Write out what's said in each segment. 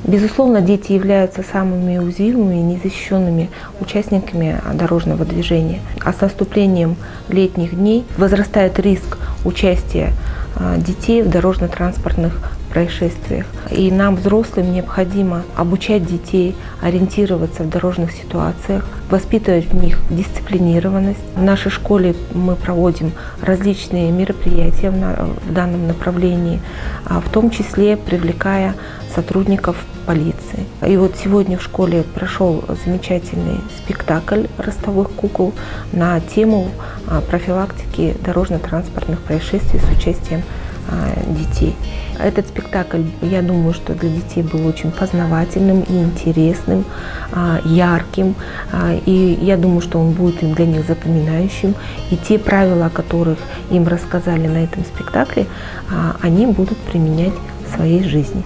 Безусловно, дети являются самыми уязвимыми и незащищенными участниками дорожного движения. А с наступлением летних дней возрастает риск участия детей в дорожно-транспортных происшествиях. И нам, взрослым, необходимо обучать детей ориентироваться в дорожных ситуациях, воспитывать в них дисциплинированность. В нашей школе мы проводим различные мероприятия в данном направлении, в том числе привлекая сотрудников полиции. И вот сегодня в школе прошел замечательный спектакль ростовых кукол на тему профилактики дорожно-транспортных происшествий с участием детей. Этот спектакль, я думаю, что для детей был очень познавательным и интересным, ярким. И я думаю, что он будет для них запоминающим. И те правила, о которых им рассказали на этом спектакле, они будут применять в своей жизни.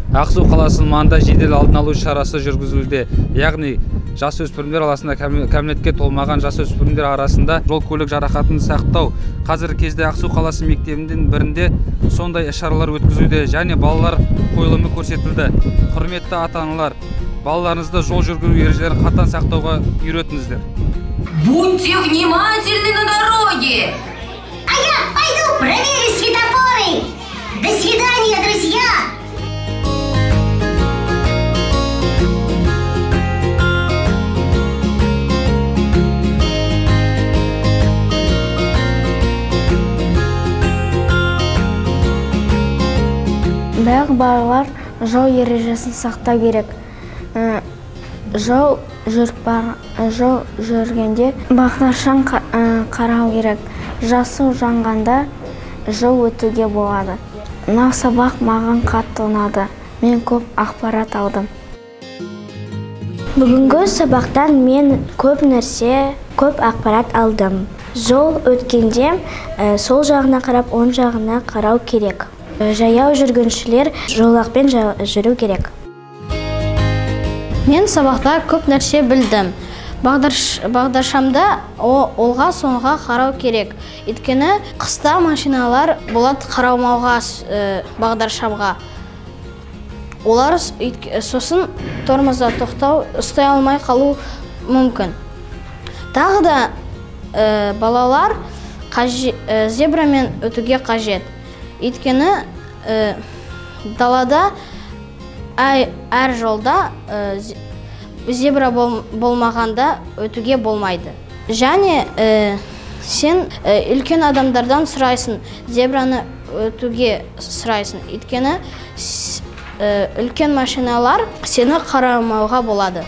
Ақсу қаласының маңында жедел алдын алу шарасы жүргізілуде. Яғни жасөспірімдер арасында кәмелетке толмаған жасөспірімдер арасында жол көлік жарақатын сақтау. Қазіргі кезде Ақсу қаласы мектебінің бірінде сондай іс-шаралар өткізуде және балалар қойылымы көрсетілді. Құрметті ата-аналар, балаларыңызды жол жүргізу ережелерін қатаң сақтауға үйретіңіздер. Будьте внимательны на дороге! А я пойду проверю светофоры! До свидания, друзья! Барлық балалар жол ережесін сақтау керек. Жол жүргенде бағдаршам қарау керек. Жасыл жанғанда жол өтуге болады. Мынау сабақ маған қатты ұнады. Мен көп ақпарат алдым. Бүгінгі сабақтан мен көп нәрсе, көп ақпарат алдым. Жол өткенде сол жағына қарап, оң жағына қарау керек. Жаяу жүргіншілер жолақпен жүру керек. Мен сабақта көп нәрсе білдім. Бағдаршамда олға соңға қарау керек. Өйткені қыста машиналар болады қараумауға бағдаршамға. Олар сосын тормозда тоқтау, ұстай алмай қалу мүмкін. Тағы да балалар зебрамен өтуге қажет. Өйткені далада әр жолда зебра болмағанда өтуге болмайды. Және сен үлкен адамдардан сұрайсың, зебраны өтуге сұрайсың. Өйткені үлкен машиналар сені қарамауға болады.